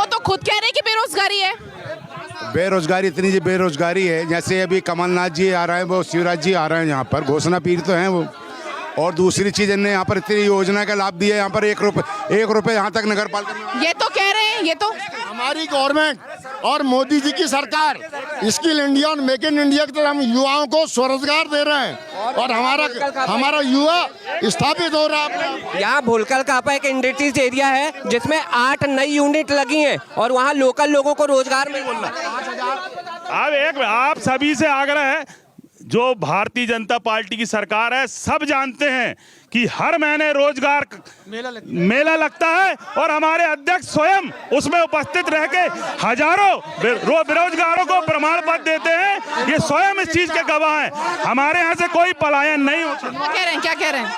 तो खुद कह रहे हैं कि बेरोजगारी है। बेरोजगारी इतनी जी बेरोजगारी है, जैसे अभी कमलनाथ जी आ रहे हैं, वो शिवराज जी आ रहे हैं यहाँ पर, घोषणा पीर तो हैं वो। और दूसरी चीज इन्हें यहाँ पर इतनी योजना का लाभ दिया है, यहाँ पर 1 रुपए यहाँ तक नगर पालिका में। ये तो कह रहे हैं, ये तो हमारी गवर्नमेंट और मोदी जी की सरकार स्किल इंडिया और मेक इन इंडिया की तरह हम युवाओं को स्वरोजगार दे रहे हैं और हमारा युवा स्थापित हो रहा है। यहाँ भूलकर कापा एक इंडस्ट्रीज एरिया है जिसमें 8 नई यूनिट लगी हैं और वहाँ लोकल लोगों को रोजगार मिल रहा है। अब आप सभी से आग्रह है, जो भारतीय जनता पार्टी की सरकार है, सब जानते हैं कि हर महीने रोजगार मेला लगता है और हमारे अध्यक्ष स्वयं उसमें उपस्थित रह के हजारों बेरोजगारों को प्रमाण पत्र देते हैं। ये स्वयं इस चीज के गवाह हैं। हमारे यहाँ से कोई पलायन नहीं होता। क्या कह रहे हैं?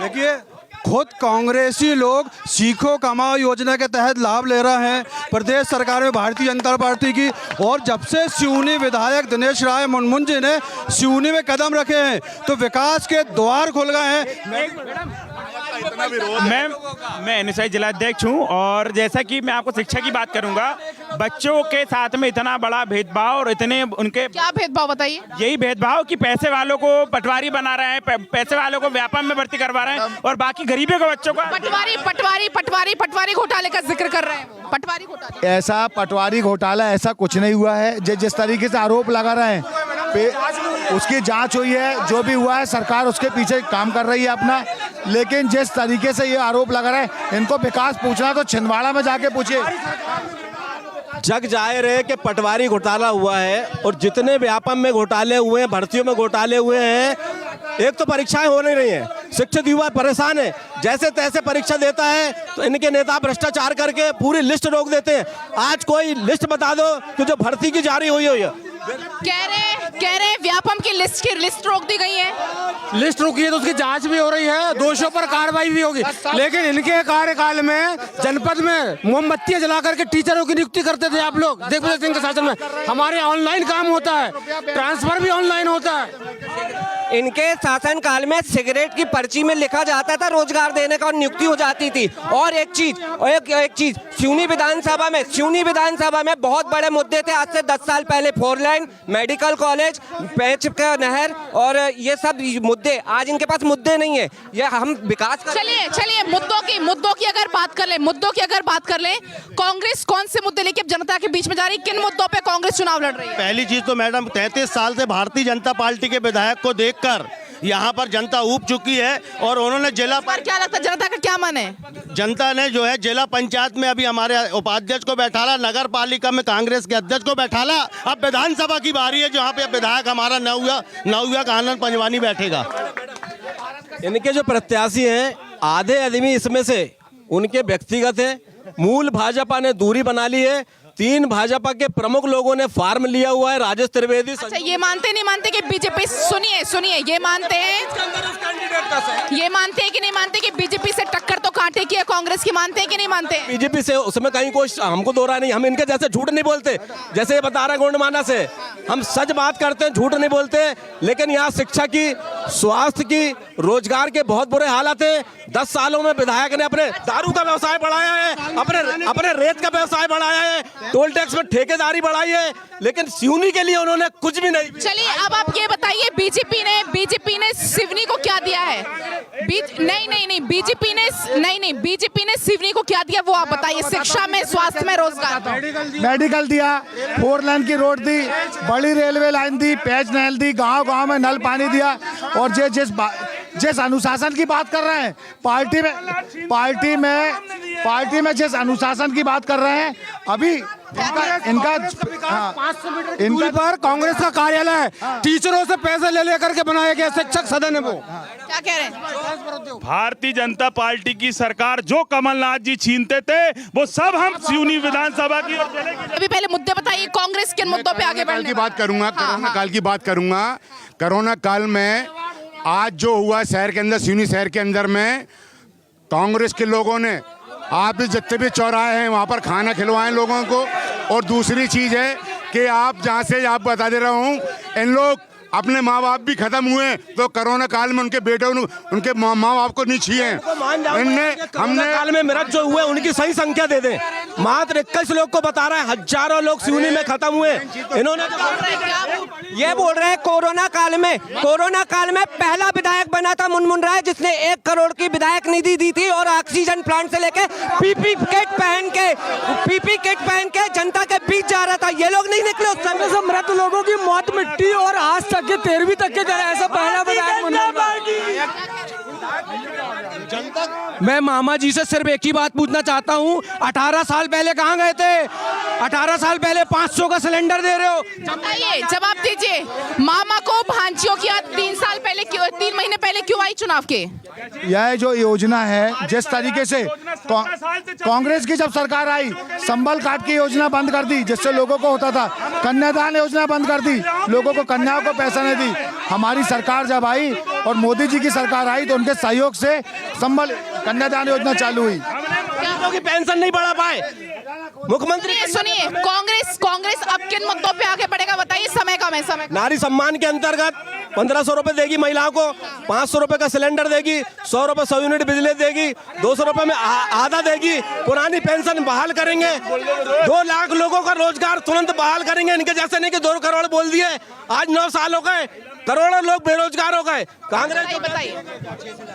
देखिए, खुद कांग्रेसी लोग सीखो कमाओ योजना के तहत लाभ ले रहे हैं प्रदेश सरकार में भारतीय जनता पार्टी की। और जब से सिवनी विधायक दिनेश राय मुनमुन जी ने सिवनी में कदम रखे हैं तो विकास के द्वार खुल गए हैं। मैं एनएसआई जिला अध्यक्ष हूँ और जैसा कि मैं आपको शिक्षा की बात करूंगा, बच्चों के साथ में इतना बड़ा भेदभाव और इतने उनके क्या भेदभाव बताइए? यही भेदभाव कि पैसे वालों को पटवारी बना रहे हैं, पैसे वालों को व्यापार में भर्ती करवा रहे हैं और बाकी गरीबों के बच्चों का पटवारी घोटाले का जिक्र कर रहे हैं वो। पटवारी घोटाले, ऐसा पटवारी घोटाला ऐसा कुछ नहीं हुआ है। जिस तरीके से आरोप लगा रहे हैं उसकी जांच हुई है, जो भी हुआ है सरकार उसके पीछे काम कर रही है अपना। लेकिन जिस तरीके से ये आरोप लगा रहे हैं, इनको विकास पूछना तो छिंदवाड़ा में जाके पूछिए। जग जाहिर है कि पटवारी घोटाला हुआ है और जितने व्यापम में घोटाले हुए हैं, भर्तियों में घोटाले हुए हैं, एक तो परीक्षाएं हो नहीं रही हैं, शिक्षित युवा परेशान है, जैसे तैसे परीक्षा देता है तो इनके नेता भ्रष्टाचार करके पूरी लिस्ट रोक देते हैं। आज कोई लिस्ट बता दो कि जो भर्ती की जारी हुई है। कह रहे व्यापम की लिस्ट रोक दी गई है। लिस्ट रुकी है तो उसकी जांच भी हो रही है, दोषियों पर कार्रवाई भी होगी। लेकिन इनके कार्यकाल में जनपद में मोमबत्तियां जला करके टीचरों की नियुक्ति करते थे आप लोग। दिग्विजय सिंह के शासन में हमारे ऑनलाइन काम होता है, ट्रांसफर भी ऑनलाइन होता है। इनके शासन काल में सिगरेट की पर्ची में लिखा जाता था रोजगार देने का और नियुक्ति हो जाती थी। और एक चीज सिवनी विधानसभा में बहुत बड़े मुद्दे थे आज से 10 साल पहले। 4 लाइन, मेडिकल कॉलेज, पेच का नहर और ये सब मुद्दे, आज इनके पास मुद्दे नहीं है। ये हम विकास का चलिए मुद्दों की अगर बात कर ले, कांग्रेस कौन से मुद्दे लेके जनता के बीच में जा रही है? किन मुद्दों पे कांग्रेस चुनाव लड़ रही है? पहली चीज तो मैडम 33 साल से भारतीय जनता पार्टी के विधायक को देखकर यहाँ पर जनता ऊब चुकी है और उन्होंने जिला पर क्या लगता है जनता का क्या मन है? जनता ने जो है जिला पंचायत में अभी हमारे उपाध्यक्ष को बैठाला, नगर पालिका में कांग्रेस के अध्यक्ष को बैठाला। अब विधानसभा की बारी है जहाँ पे विधायक हमारा नौया का आनंद पंजवानी बैठेगा। इनके जो प्रत्याशी हैं आधे आदमी इसमें से उनके व्यक्तिगत है। मूल भाजपा ने दूरी बना ली है। 3 भाजपा के प्रमुख लोगों ने फार्म लिया हुआ है, राजेश त्रिवेदी। अच्छा, ये नहीं मानते कि बीजेपी, सुनिए, ये मानते हैं कि नहीं मानते कि बीजेपी से टक्कर तो कांटे की है कांग्रेस की? मानते हैं कि नहीं मानते? बीजेपी से उसमें कहीं कोई हमको दो रहा नहीं। हम इनके जैसे झूठ नहीं बोलते, जैसे ये बता रहे गोंडमाना से। हम सच बात करते हैं, झूठ नहीं बोलते। लेकिन यहाँ शिक्षा की, स्वास्थ्य की, रोजगार के बहुत बुरे हालात है। 10 सालों में विधायक ने अपने दारू का व्यवसाय बढ़ाया है, अपने रेत का व्यवसाय बढ़ाया है, टोल टैक्स में ठेकेदारी बढ़ाई है, लेकिन सिवनी के लिए उन्होंने कुछ भी नहीं। चलिए, अब आप ये बताइए, बीजेपी ने सिवनी को क्या दिया है? बीजेपी ने सिवनी को क्या दिया वो आप बताइए। शिक्षा में, स्वास्थ्य में, रोजगार, मेडिकल दिया, 4 लाइन की रोड दी, बड़ी रेलवे लाइन दी, पेच नहर दी, गांव में नल पानी दिया। और जिस अनुशासन की बात कर रहे हैं, पार्टी में जिस अनुशासन की बात कर रहे हैं, अभी इनका 500 मीटर दूरी पर कांग्रेस का कार्यालय है। टीचरों से पैसे ले लेकर के बनाया गया शिक्षक सदन है वो। क्या कह रहे हैं? भारतीय जनता पार्टी की सरकार जो कमलनाथ जी छीनते थे वो सब हम सिवनी विधानसभा की ओर चलेंगे। अभी पहले मुद्दे बताइए, कांग्रेस किन मुद्दों पे आगे बढ़ने? कोरोना काल की बात करूंगा। कोरोना काल में आज जो हुआ शहर के अंदर, सिवनी शहर के अंदर में, कांग्रेस के लोगों ने आप जितने भी चौराहे हैं वहाँ पर खाना खिलवाएं लोगों को। और दूसरी चीज़ है कि आप जहाँ से आप बता दे रहा हूँ, इन लोग अपने माँ बाप भी खत्म हुए तो कोरोना काल में उनके बेटों उनके माँ बाप को नहीं छुए। हमने काल में मृत जो हुए उनकी सही संख्या दे दें। मात्र 21 लोग को बता रहा है, हजारों लोग सिवनी में खत्म हुए। इन्होंने ये बोल रहे हैं कोरोना काल में पहला विधायक बना था मुनमुन राय, जिसने 1 करोड़ की विधायक निधि दी थी और ऑक्सीजन प्लांट से लेके पीपी किट पहन के जनता के बीच जा रहा था। ये लोग नहीं निकले उस समय से। मृत लोगों की मौत मिट्टी और आज तक के 13वीं तक के जरा ऐसा पहला विधायक। मैं मामा जी से सिर्फ एक ही बात पूछना चाहता हूँ, 18 साल पहले कहाँ गए थे? 18 साल पहले 500 का सिलेंडर दे रहे हो। बताइए, जवाब दीजिए। मामा को भांजियों की याद 3 महीने पहले क्यों आई चुनाव के? यह जो योजना है, जिस तरीके से कांग्रेस की जब सरकार आई, संबल कार्ड की योजना बंद कर दी, जिससे लोगों को होता था। कन्यादान योजना बंद कर दी, लोगों को कन्याओं को पैसा नहीं दी। हमारी सरकार जब आई और मोदी जी की सरकार आई तो उनके सहयोग से संबल कन्यादान योजना चालू हुई। की पेंशन नहीं बढ़ा पाए मुख्यमंत्री। सुनिए, कांग्रेस अब किन मुद्दों पे आगे बढ़ेगा बताइए? समय कम है। समय नारी सम्मान के अंतर्गत 1500 रुपए देगी महिलाओं को, 500 रुपए का सिलेंडर देगी, 100 रुपए 100 यूनिट बिजली देगी, 200 रुपए में आधा देगी। पुरानी पेंशन बहाल करेंगे, 2 लाख लोगों का रोजगार तुरंत बहाल करेंगे। इनके जैसे नहीं कि 2 करोड़ बोल दिए, आज 9 साल हो गए, करोड़ों लोग बेरोजगार हो गए। कांग्रेस बताइए।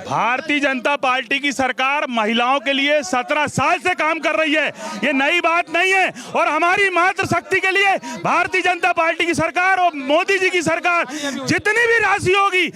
भारतीय जनता पार्टी की सरकार महिलाओं के लिए 17 साल से काम कर रही है, ये नई बात नहीं है। और हमारी मातृशक्ति के लिए भारतीय जनता पार्टी की सरकार और मोदी जी की सरकार जितनी भी राशि होगी